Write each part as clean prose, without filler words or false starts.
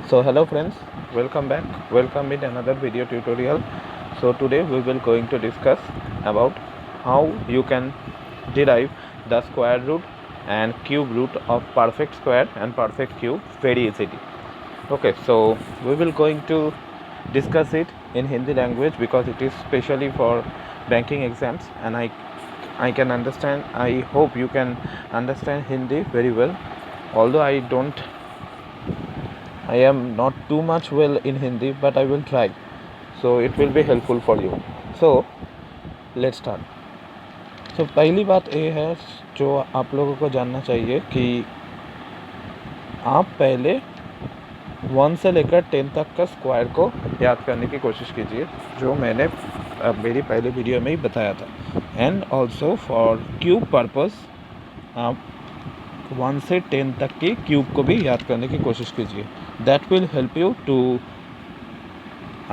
So hello friends, welcome back, welcome in another video tutorial. So today we will going to discuss about how you can derive the square root and cube root of perfect square and perfect cube very easily. Okay, so we will going to discuss it in Hindi language because it is specially for banking exams, and I can understand, I hope you can understand Hindi very well, although I am not too much well in Hindi, but I will try. So it will be helpful for you. So let's start. So पहली बात ये है जो आप लोगों को जानना चाहिए कि आप पहले 1 से लेकर 10 तक का स्क्वायर को याद करने की कोशिश कीजिए, जो मैंने मेरी पहले वीडियो में ही बताया था. And also for cube purpose आप 1 से 10 तक की क्यूब को भी याद करने की कोशिश कीजिए. That will help you to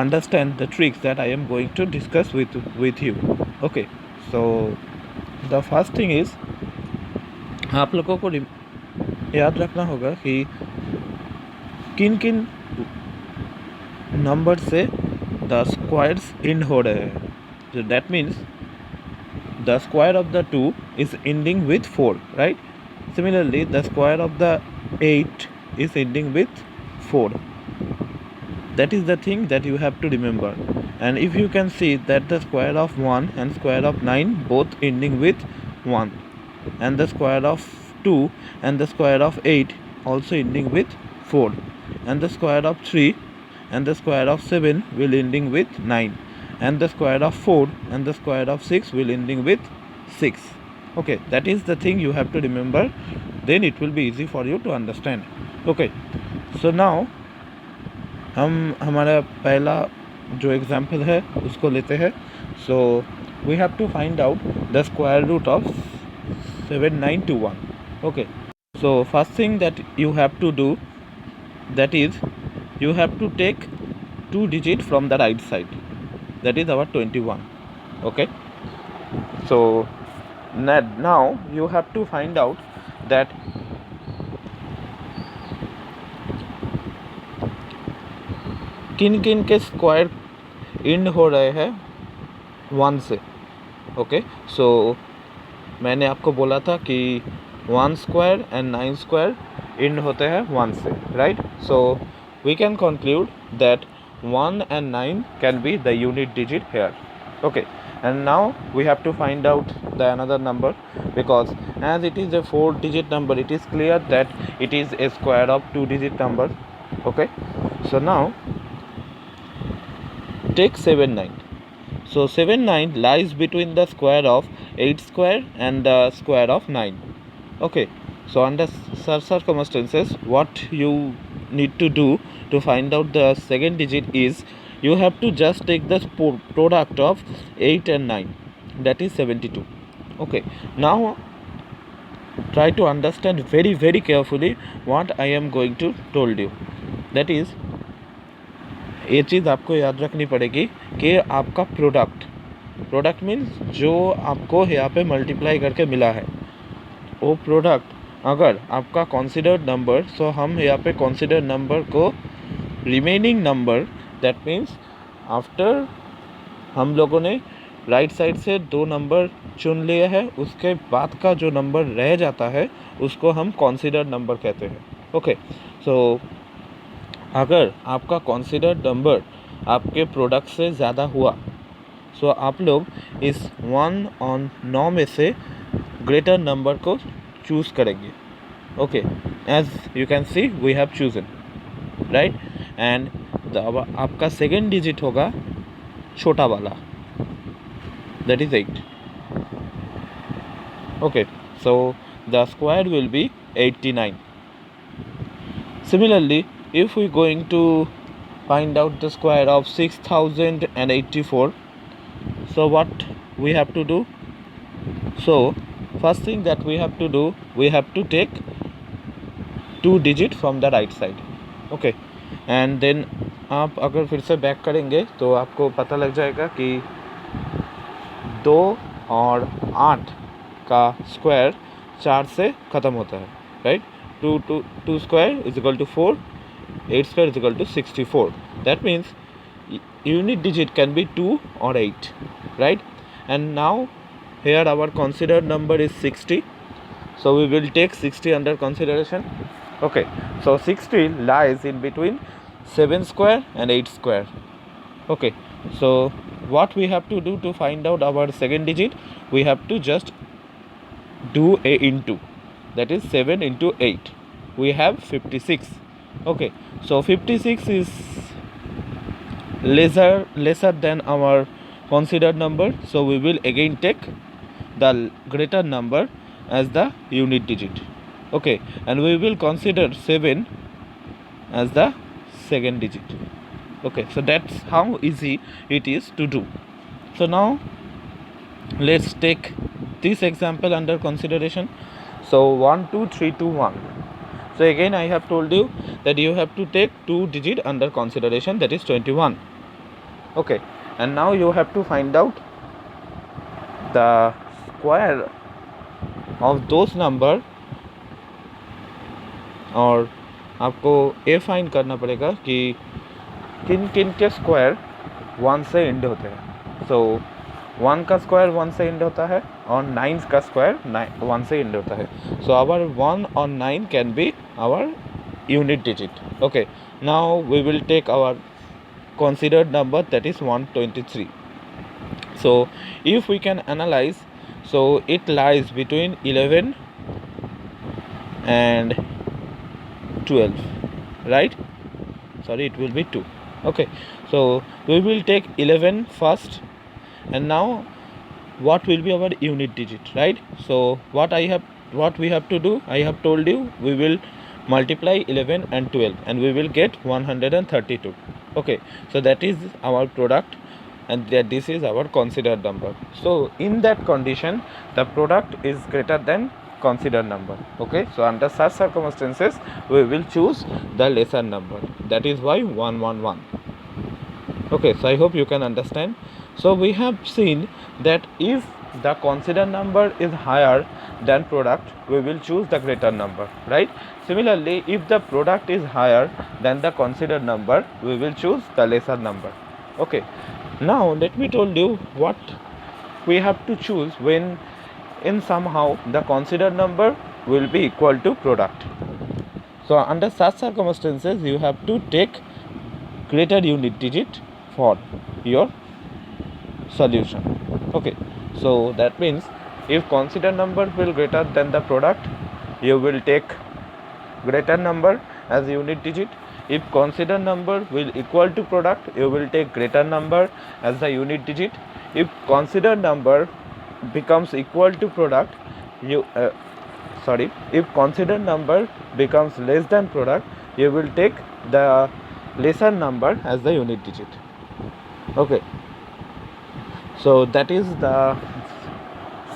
understand the tricks that I am going to discuss with you. Okay, so the first thing is आप लोगों को याद रखना होगा कि किन किन नंबर से द स्क्वायर्स एंड हो रहे हैं. So that means the square of the 2 is ending with 4, right? Similarly, the square of the 8 is ending with 4. That is the thing that you have to remember. And if you can see that the square of 1 and square of 9 both ending with 1, and the square of 2 and the square of 8 also ending with 4, and the square of 3 and the square of 7 will ending with 9, and the square of 4 and the square of 6 will ending with 6. Okay, that is the thing you have to remember, then it will be easy for you to understand. Okay, so now हम हमारा पहला जो example है उसको लेते हैं. So we have to find out the square root of 7921. Okay, so first thing that you have to do, that is you have to take 2 digit from the right side, that is our 21. Okay, so now you have to find out that किन किन के square and हो रहे हैं 1 से. Okay, सो मैंने आपको बोला था कि 1 स्क्वायर एंड 9 स्क्वायर एंड होते हैं 1 से, right? So we can conclude that 1 and 9 can be the unit digit here. Okay, and now we have to find out the another number, because as it is a 4-digit number, it is clear that it is a square of 2-digit number. Okay, so now take 79. So 79 lies between the square of 8 square and the square of 9. Okay, so under such circumstances, what you need to do to find out the second digit is you have to just take the product of 8 and 9, that is 72. Okay, now try to understand very carefully what I am going to told you. That is, ये चीज़ आपको याद रखनी पड़ेगी कि आपका product means जो आपको यहाँ पे मल्टीप्लाई करके मिला है, वो प्रोडक्ट अगर आपका कंसीडर्ड नंबर, सो हम यहाँ पे कंसीडर्ड नंबर को remaining number, that means after हम लोगों ने राइट साइड से 2 नंबर चुन लिए हैं, उसके बाद का जो नंबर रह जाता है उसको हम कंसीडर्ड नंबर कहते हैं. ओके, सो अगर आपका कंसीडर्ड नंबर आपके प्रोडक्ट से ज़्यादा हुआ, सो आप लोग इस 1 और 9 में से ग्रेटर नंबर को चूज़ करेंगे. Okay, as you can see we have chosen, right? And आपका सेकेंड डिजिट होगा छोटा वाला, that is 8. Okay, so the square will be 89. Similarly, if we going to find out the square of 6084, so what we have to do? So first thing that we have to do, we have to take 2 digit from the right side. Okay, and then आप अगर फिर से back करेंगे तो आपको पता लग जाएगा कि 2 और 8 का स्क्वायर 4 से ख़त्म होता है, right? 2 square is equal to 4, 8 square is equal to 64. That means unit digit can be 2 or 8, right? And now here our considered number is 60, so we will take 60 under consideration. Okay, so 60 lies in between 7 square and 8 square. Okay, so what we have to do to find out our second digit, we have to just do a into, that is 7 into 8, we have 56. Okay, so 56 is lesser than our considered number, so we will again take the greater number as the unit digit. Okay, and we will consider 7 as the second digit. Okay, so that's how easy it is to do. So now let's take this example under consideration. So 1 2 3 2 1. So again I have told you that you have to take 2 digit under consideration, that is 21. Okay, and now you have to find out the square of those number, और आपको ये find करना पड़ेगा कि किन किन के square 1 से एंड होते हैं. सो 1 का स्क्वायर 1 से एंड होता है और 9 का स्क्वायर 1 से एंड होता है. सो आवर 1 और 9 can be our unit digit. Okay, now we will take our considered number, that is 123. So if we can analyze, so it lies between 11 and 12, right? Sorry, it will be 2. Okay, so we will take 11 first, and now what will be our unit digit, right? So what we have to do, I have told you, we will multiply 11 and 12 and we will get 132. Okay, so that is our product, and that this is our considered number. So in that condition the product is greater than considered number. Okay, so under such circumstances we will choose the lesser number, that is why 111. Okay, so I hope you can understand. So we have seen that if the considered number is higher than product, we will choose the greater number, right? Similarly, if the product is higher than the considered number, we will choose the lesser number. Okay, now let me tell you what we have to choose when in somehow the considered number will be equal to product. So under such circumstances you have to take greater unit digit for your solution. Okay, so that means if considered number will greater than the product, you will take greater number as unit digit. If considered number will equal to product, you will take greater number as the unit digit. If considered number becomes equal to product, if considered number becomes less than product, you will take the lesser number as the unit digit. Okay, so that is the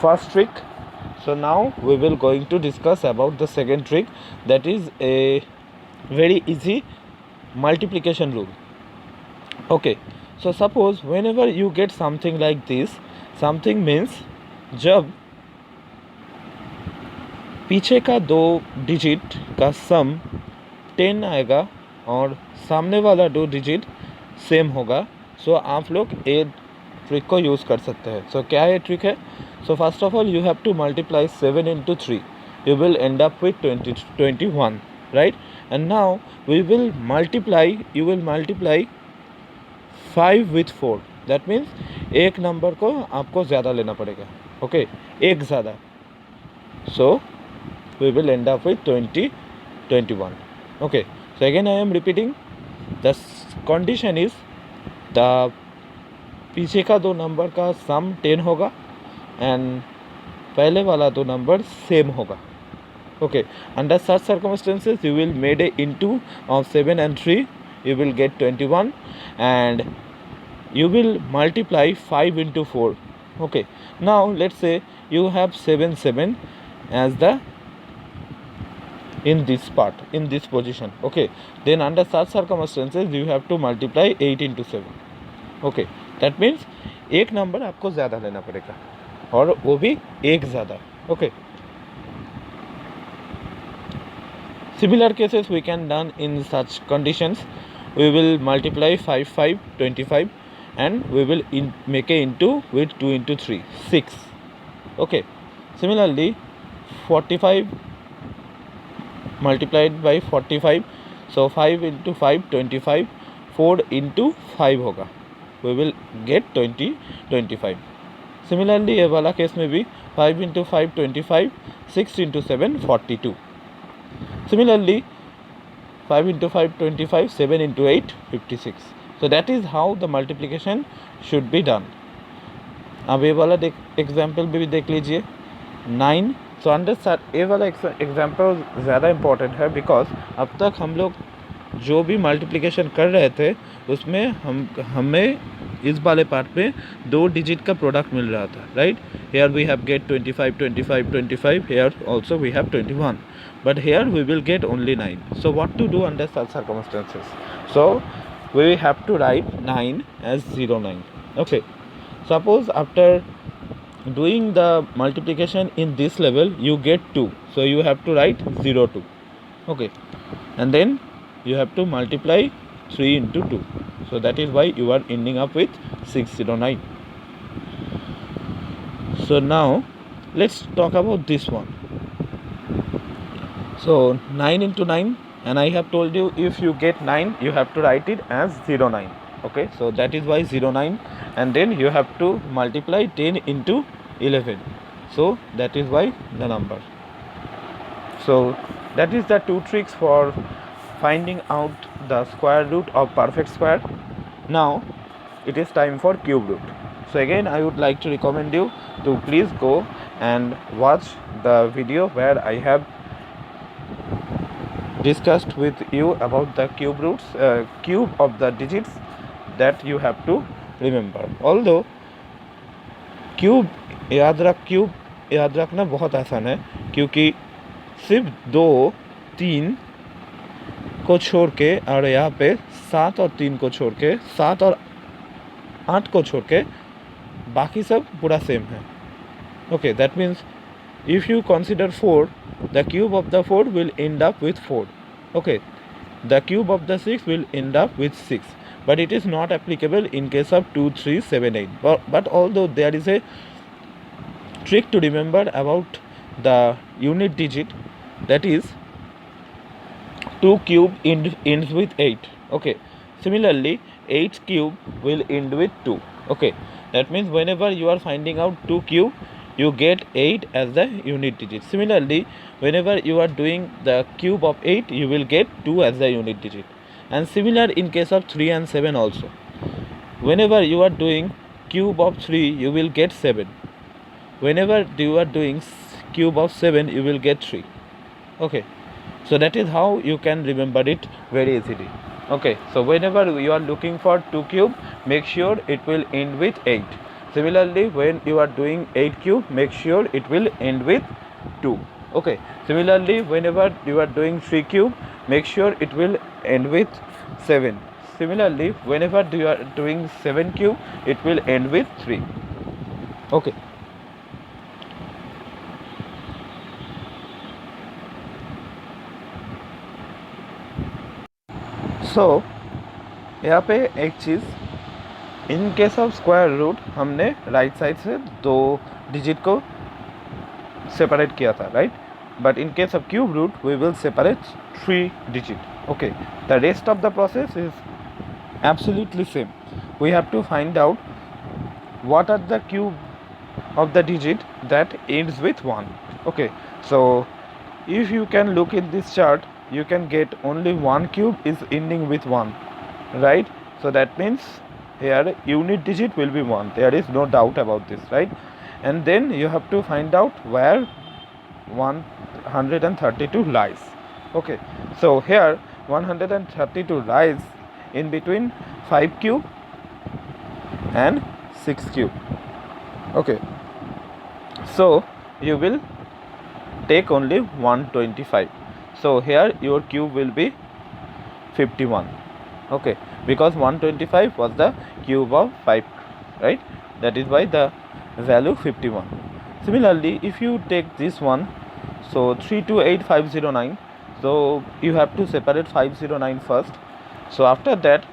first trick. So now we will going to discuss about the second trick, that is a very easy multiplication rule. Okay, so suppose whenever you get something like this, something means जब पीछे का 2 digit का सम 10 आएगा और सामने वाला 2 digit same होगा, सो आप लोग ये ट्रिक को यूज़ कर सकते हैं. सो क्या ये ट्रिक है? So first of all you have to multiply 7 into 3, you will end up with 21, right? And now you will multiply 5 with 4. that means एक नंबर को आपको ज़्यादा लेना पड़ेगा. ओके, एक ज़्यादा. सो we will end up with 21. Okay, so again I am repeating, the condition is the पीछे का 2 नंबर का सम 10 होगा एंड पहले वाला 2 नंबर सेम होगा. Okay, under such circumstances you will made a into of 7 and 3, you will get 21, and you will multiply 5 into 4. Okay, now let's say you have 7 as the in this part, in this position. Okay, then under such circumstances you have to multiply 8 into 7. Okay, that means एक number आपको ज़्यादा लेना पड़ेगा और वो भी एक ज़्यादा. Okay, Similar cases we can done in such conditions. We will multiply 5 5 25 and we will make a into with 2 into 3 6. Okay, similarly 45 multiplied by 45, so 5 into 5 25, 4 into 5 होगा, we will get 20 25. Similarly ये वाला case में भी 5 into 5 25, 6 into 7 42. Similarly 5 into 5 25, 7 into 8 56. So that is how the multiplication should be done. अब ये वाला example भी देख लीजिए 9. सो अंडर ये वाला एग्जाम्पल ज़्यादा इम्पोर्टेंट है बिकॉज अब तक हम लोग जो भी मल्टीप्लिकेशन कर रहे थे उसमें हमें इस वाले पार्ट में 2 डिजिट का प्रोडक्ट मिल रहा था, right. Here we have get 25 25 25, here also we have 21, but here we will get only 9. So what to do under such circumstances? So we have to write 9 as 09. Okay, suppose after doing the multiplication in this level you get 2, so you have to write 02. Okay, and then you have to multiply 3 into 2, so that is why you are ending up with 609. So now let's talk about this one. So 9 into 9, and I have told you if you get 9 you have to write it as 09. Okay, so that is why 09, and then you have to multiply 10 into 11, so that is why the number. So that is the 2 tricks for finding out the square root of perfect square. Now it is time for cube root. So again I would like to recommend you to please go and watch the video where I have discussed with you about the cube roots, cube of the digits that you have to remember. Although cube याद रखना बहुत आसान है क्योंकि सिर्फ 2 3 को छोड़ के और यहाँ पे 7 और 3 को छोड़ के 7 और 8 को छोड़ के बाकी सब पूरा सेम है. Okay, that means if you consider 4, the cube of the 4 will end up with 4. Okay, the cube of the 6 will end up with 6, but it is not applicable in case of 2 3 7 8. But although there is a trick to remember about the unit digit, that is 2 cube ends with 8. Okay, similarly 8 cube will end with 2. Okay, that means whenever you are finding out 2 cube you get 8 as the unit digit. Similarly whenever you are doing the cube of 8 you will get 2 as the unit digit, and similar in case of 3 and 7 also. Whenever you are doing cube of 3 you will get 7, whenever you are doing cube of 7 you will get 3. Okay, so that is how you can remember it very easily. Okay, so whenever you are looking for 2 cube, make sure it will end with 8. Similarly when you are doing 8 cube, make sure it will end with 2. Okay, similarly whenever you are doing 3 cube, make sure it will end with 7. Similarly whenever you are doing 7 cube, it will end with 3. Okay, so यहाँ पे एक चीज़, in case of square root हमने right side से 2 digit को separate किया था, right. But in case of cube root we will separate 3 digit. Okay, the rest of the process is absolutely same. We have to find out what are the cube of the digit that ends with 1. Okay, so if you can look in this chart, you can get only 1 cube is ending with 1, right. So that means here unit digit will be 1, there is no doubt about this, right. And then you have to find out where 132 lies. Okay, so here 132 lies in between 5 cube and 6 cube. Okay, so you will take only 125. So here your cube will be 51. Okay, because 125 was the cube of 5, right. That is why the value 51. Similarly if you take this one, so 328509, so So you have to separate 509 first. So after that,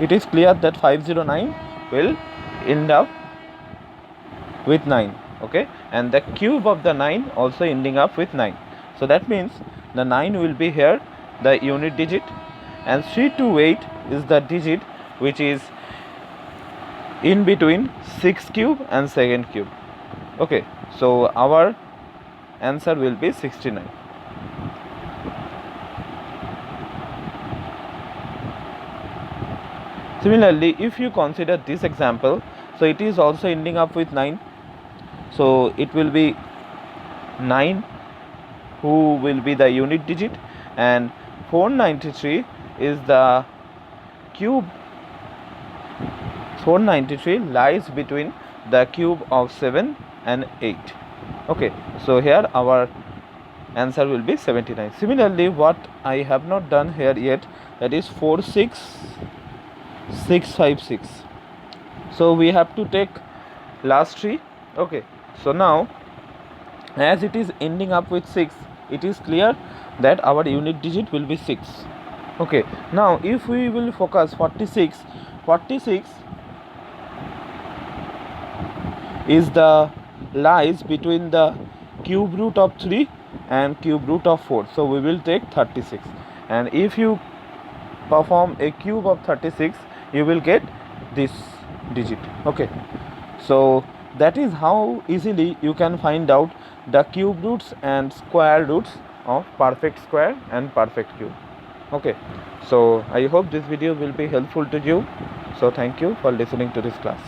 it is clear that 509 will end up with 9. Okay, and the cube of the 9 also ending up with 9. So that means the 9 will be here, the unit digit, and 328 is the digit which is in between 6 cube and 2nd cube. Okay, so our answer will be 69. Similarly, if you consider this example, so it is also ending up with 9. So it will be 9 who will be the unit digit, and 493 is the cube. 493 lies between the cube of 7 and 8. Okay, so here our answer will be 79. Similarly, what I have not done here yet, that is 46656. So we have to take last 3. Okay, so now as it is ending up with 6, it is clear that our unit digit will be 6. Okay, now if we will focus 46 is the lies between the cube root of 3 and cube root of 4. So we will take 36, and if you perform a cube of 36, you will get this digit. Okay, so that is how easily you can find out the cube roots and square roots of perfect square and perfect cube. Okay, so I hope this video will be helpful to you. So thank you for listening to this class.